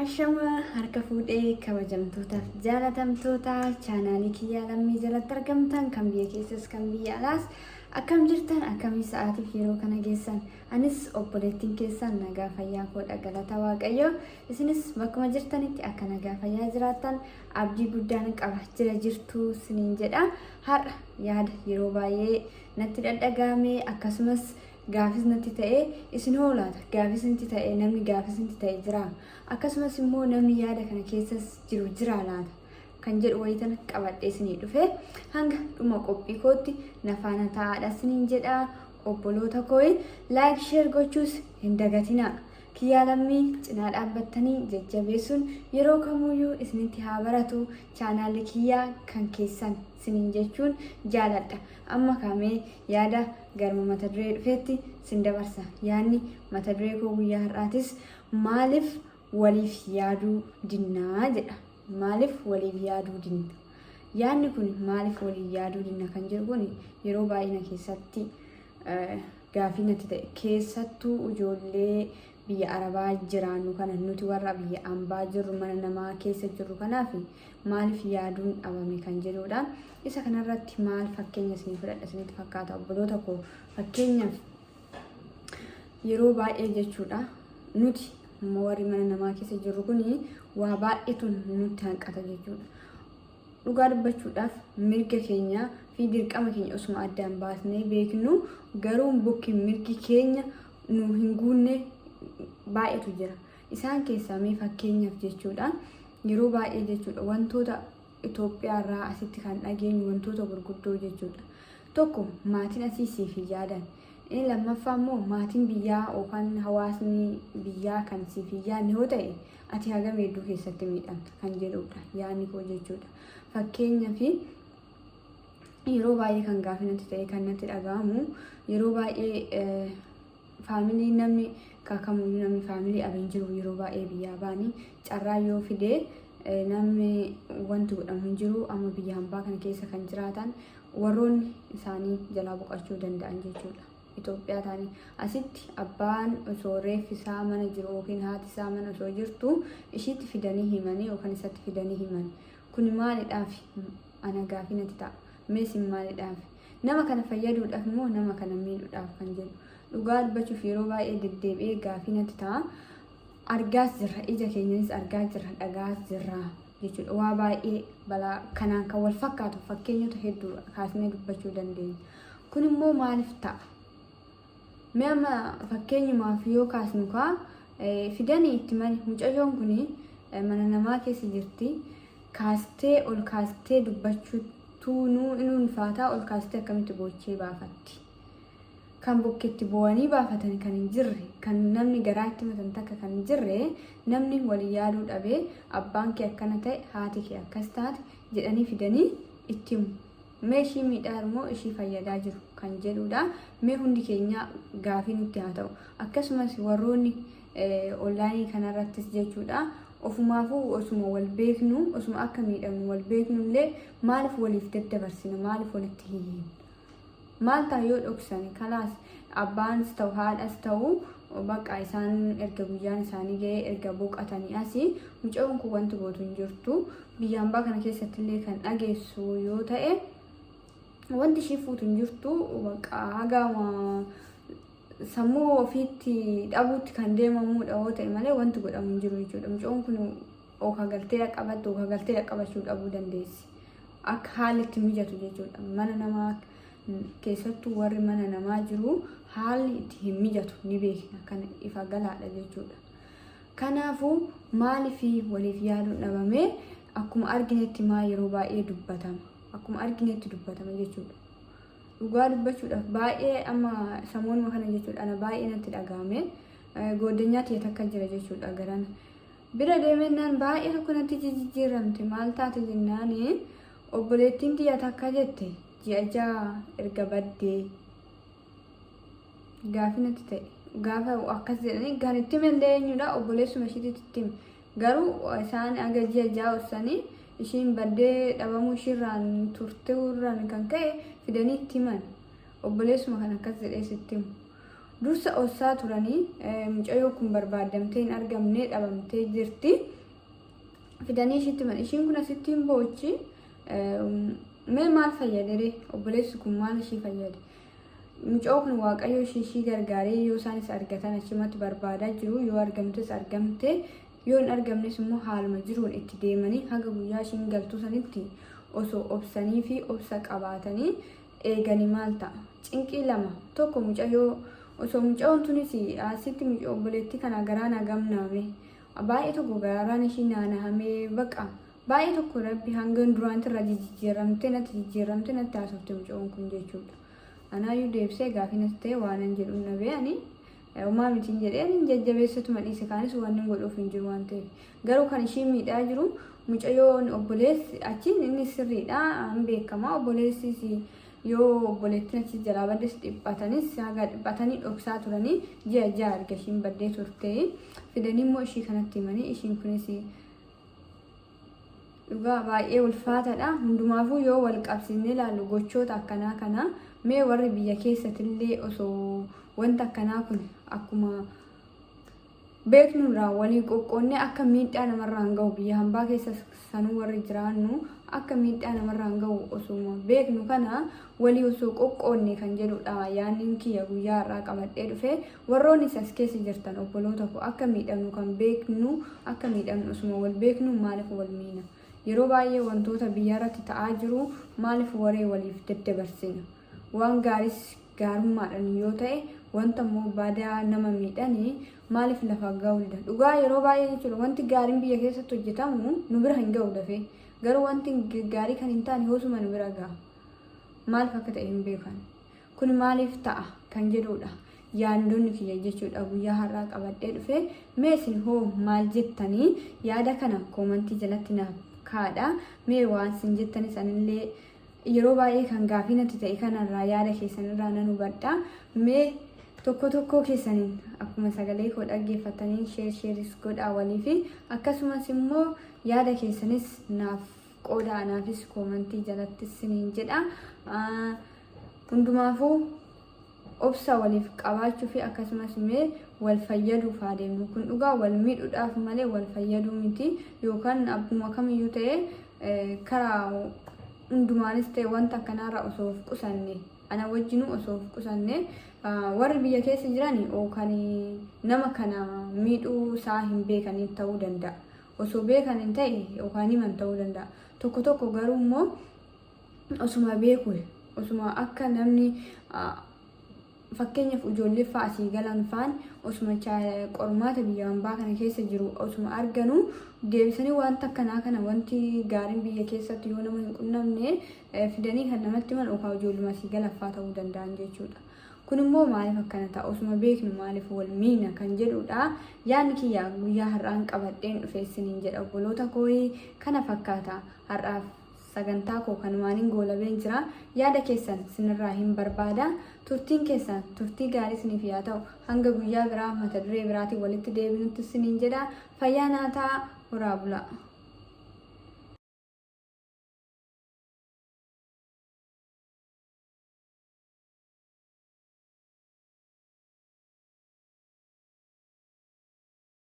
Ashama harka fuudhee kabajamtootaaf jaalatamtoota chaanaalii kiyyaa lammii jalatti argamtan kan biyya keessas kan biyya alaas akkam jirtan akkamii sa'aatiif yeroo kana geessan anis obboleettiin keessan nagaa fayyaa koodha galata waaqayyo isinis bakkuma jirtanitti akka nagaa fayyaa jiraattan abdii guddaan qaba jirtu siniin jedha har'a yaada yeroo baay'ee natti dhadhagaame akkasumas gaafis natti ta'e isin hoolaata gaafis natti ta'e namni gaafis natti ta'e jira akkasumas immoo namni yaada kana keessas jiru jira laata kan jedhu wayitan qabadhee isinii dhufe hanga dhuma qophii kootti nafaana taa'aadha isiniin jedha obboloota koo like share gochuus hin dagatinaa kiyyaa lammii cinaa dhaabbattanii jajjabeessuun yeroo kamuyyuu isinitti haa baratu chaanaalii kiyyaa kan keessan siniin jechuun jaaladha amma kamee yaada garma mata duree dhufeetti sin dabarsa yaadni mata duree koo guyyaa har'aatis maaliif waliif yaaduu dinnaa jedha maaliif waliif yaaduu dinna yaadni kun maaliif waliif yaaduu dinna kan jedhu kun yeroo baay'ina keessatti gaafii natti ta'e keessattuu ijoollee biyya arabaa jiraannu kana nuti warra biyya ambaa jirru mana namaa keessa jirru kanaaf maaliif yaaduun dhabame kan jedhudha isa kanarratti maal fakkeenya isin fudhadha isinitti fakkaata obboloota koo fakkeenyaaf yeroo baay'ee jechuudha nuti warri mana namaa keessa jirru kuni waa baay'eetu nutti hanqata jechuudha dhugaa dubbachuudhaaf mirga keenya fi dirqama keenya osuma addaan baasnee beeknu garuu bukki mirgi keenya nu hin guunne baay'eetu jira isaan keessaa mee fakkeenyaaf jechuudha yeroo baay'ee jechuudha wantoota Itoophiyaa irraa asitti kan dhageenyu wantoota gurguddoo jechuudha tokko maatiin asii siif yaadan inni lammaffaa immoo maatiin biyyaa yookaan hawaasni biyyaa kan siif yaadne yoo ta'e ati hagam hedduu keessatti miidhamta kan jedhudha yaadni koo jechuudha fakkeenyaaf yeroo baay'ee kan gaafii natti ta'e kan natti dhaga'amu yeroo baay'ee faamilii namni kaakamuyyuu namni faamilii abin jiru yeroo baay'ee biyyaa baanii carraa yoo fidee namni wanti godhamu hin jiru amma biyya hambaa kana keessa kan jiraatan warroonni isaanii jalaa boqachuu danda'an jechuudha. Itoophiyaa taanii asitti abbaan osoo reeffisaa mana jiru yookiin haati isaa mana osoo jirtu ishiitti fidanii himanii yookaan isatti fidanii himan kun maalidhaaf ana gaafii natti ta'a meesin maalidhaaf nama kana fayyaduudhaaf immoo nama kana miidhuudhaaf kan jedhu dhugaa dubbachuuf yeroo baay'ee deddeebi'ee gaafii natti ta'a argaas jirra ija keenyanis argaa jirra dhagaas jirra jechuudha waa baay'ee balaa kanaan kan wal fakkaatu fakkeenyota hedduu kaasnee dubbachuu dandeenya kun immoo maaliif ta'a mee amma fakkeenyumaaf yoo kaasnu kaa fidanii itti mali mucayyoon kun mana namaa keessa jirti kaastee ol kaastee dubbachuutu inni ulfaataa ol kaastee akkamitti boochee baafatti kan bokkeetti bu'anii baafatan kan hin jirre kan namni garaatti matan takka kan hin jirre namni walii yaaduu dhabee abbaan kee akkana ta'e haati kee akkas taate jedhanii fidanii itti himu mee ishii miidhaa immoo ishii fayyadaa jiru kan jedhudha mee hundi keenya gaafii nutti haa ta'u akkasumas warroonni onlaayinii kanarrattis jechuudha ofumaafuu osuma wal beeknu osuma akka miidhamnu wal beeknu illee maaliif waliif daddabarsina maaliif walitti hiyyina maal ta'a yoo dhoksan kalaas abbaanis ta'u haadhas ta'u bakka isaan erga guyyaan isaanii ga'ee erga boqatanii asii mucaan kun wanti gootu hin jirtu biyya hambaa kana keessatti illee kan dhageessu yoo ta'e wanti ishii fuutu hin jirtu bakka hagama sammuu ofiitti dhabuutti kan deemamudha yoo ta'e malee wanti godhamu hin jiru jechuudha mucaan kun ooka galtee qabattu ooka galtee qabachuu dhabuu dandeessi akka haalli itti mijatu jechuudha mana namaa keessattuu warri mana namaa jiru haalli itti hin mijatu ni beekna kan ifa galaadha jechuudha kanaafuu maaliif waliif yaaduun dhabame akkuma arginetti maa yeroo baay'ee dubbatama jechuudha dhugaa dubbachuudhaaf baay'ee amma samoonuma kana jechuudha ana baay'ee natti dhagahame goddanyaatti takka jira jechuudha garana bira deemennaan baay'ee tokko natti jijjiiramte maal taate jennaan obboleettiin kiyya takka jette ji'a erga baddee gaafii natti ta'e gaafa akkas jedhanii kan itti mallee eenyudha obboleessuma ishiitti garuu isaan aga ji'a obsanii ishiin baddee dhabamuu ishiirraan turteerraan kan ka'e fidanii itti himan obboleessuma kan akkas jedhee sitti himu dursa ossaa turanii mucayyoo kun barbaadamtee hin argamne dhabamtee jirti. Fidanii ishiitti man ishiin kun asitti hin boochi mee maal fayyadere obboleessi kun maal ishii fayyade? Mucayyoo kun waaqayyo ishii gargaaree yoo isaanis argatan achumatti barbaadaa jiru. Yoo argamtes argamte yoo hin argamnes immoo haaluma jiruun itti deemanii haga guyyaa ishiin galtu sanitti osoo obsanii fi obsa qabaatanii eeganii maal ta'a? Cinqii lama tokko mucayyoo osoo mucayyoon tunis asitti mucayyoo obboleettii kana garaan hagamnaame baay'ee tokko garaan ishii naanahamee baqa baay'ee tokko rabbi hanga duraanti irra jijjiiramte natti haasofte mucayyoon kun jechuudha. Anaayyuu deebisee gaafinas ta'e waan hin jedhu na be'anii uumaa mitiin jedheen jajjabeessatu madhiise kaanis waan hin godhuuf hin jiru waan ta'eef. Garuu kan ishii miidhaa jiru mucayyoon obboleessi achiin inni sirriidha hin beekama. Obboleessis yoo obboleettiin achi jalaa baddes dhiphatanis haga dhiphatanii dhoksaa turanii ji'a erga ishiin baddee turte fidanii immoo ishii kanatti himanii ishiin kunis dhugaa baay'ee ulfaataadha. Hundumaafuu yoo wal qabsiisnee ilaallu gochoota akkanaa kana mee warri biyya keessatillee osoo wanta akkanaa kun akkuma beeknu irraa walii qoqqoonnee akka miidhaa namarraan gahu biyya hambaa keessa sanuu warri jiraannu akka miidhaa namarraan gahu osoo beeknu kana walii osoo qoqqoonne kan jedhudha. Yaanni kiyya guyyaa irraa qabadhee dhufe warroonnis as keessa jirtan obboloota koo akka miidhamnu kan beeknu akka miidhamnu osuma wal beeknu maaliif wal miina? Yeroo baay'ee wantoota biyya irratti ta'aa jiru maaliif waree waliif daddabarsina? Waan gaaris gaarummaadhaan yoo ta'e wanta immoo badaa nama miidhanii maaliif lafa ga'uu dida? Dhugaa yeroo baay'ee jechuudha wanti gaariin biyya keessatti hojjetamu nu bira hin ga'u dafee garuu wanti gaarii kan hin taane hoosuma nu bira ga'a. Maaliif akka ta'e hin beekan. Kun maaliif ta'a kan jedhudha. Yaandonni kiyya jechuudha guyyaa har'aa qabadhee dhufe mee isin hoo maal jettanii yaada kana koomantii jalatti naaf kaadha. Mee waan isin jettanis anillee yeroo baay'ee kan gaafii natti ta'e kanarraa yaada keessanirraa nan hubadha. Mee tokko keessaniin akkuma sagalee koo dhaggeeffatanii sheeris godhaa walii fi akkasumas immoo yaada keessanis naaf qooda anaafis koomantii jalatti isiniin jedha. Hundumaafuu obsa waliif qabaachuu fi akkasumas mee wal fayyaduuf adeemu. Kun dhugaa wal miidhuudhaaf malee wal fayyaduu miti yookaan abbuma kamiyyuu ta'e karaa hundumaanis ta'e wanta akkanaarraa osoo of qusanne ana wajjinuu osoo of qusanne warri biyya keessa jiran yookaan nama kana miidhuu isaa hin beekanii ta'uu danda'a. Osoo beekan hin ta'e yookaan himan ta'uu danda'a. Tokko garuu immoo osuma beeku osuma akka namni fakkeenyaaf ijoollee fa'aa galan faan osuma qormaata biyya hambaa kana keessa jiru osuma arganu deebisanii wanta akkanaa kana wanti gaariin biyya keessatti yoo nama hin qunnamne fidanii kan namatti himan yookaan ijoolluma galaffaa ta'uu danda'an jechuudha. Kun immoo maaliif akkana ta'a osuma beeknu maaliif wal miina kan jedhudha. Yaadni kiyya guyyaa har'aan qabadheen dhufe isiniin jedha obboloota koo kana fakkaata. Har'aaf sagantaa koo kanumaaniin goolabeen jira. Yaada keessan sinirraa hin barbaada. Turtiin keessan turtii gaarii isiniif yaa ta'u hanga guyyaa biraa mata duree biraatiin walitti deebinutti isiniin jedha. Fayyaa naa ta'aa. Horaa bulaa.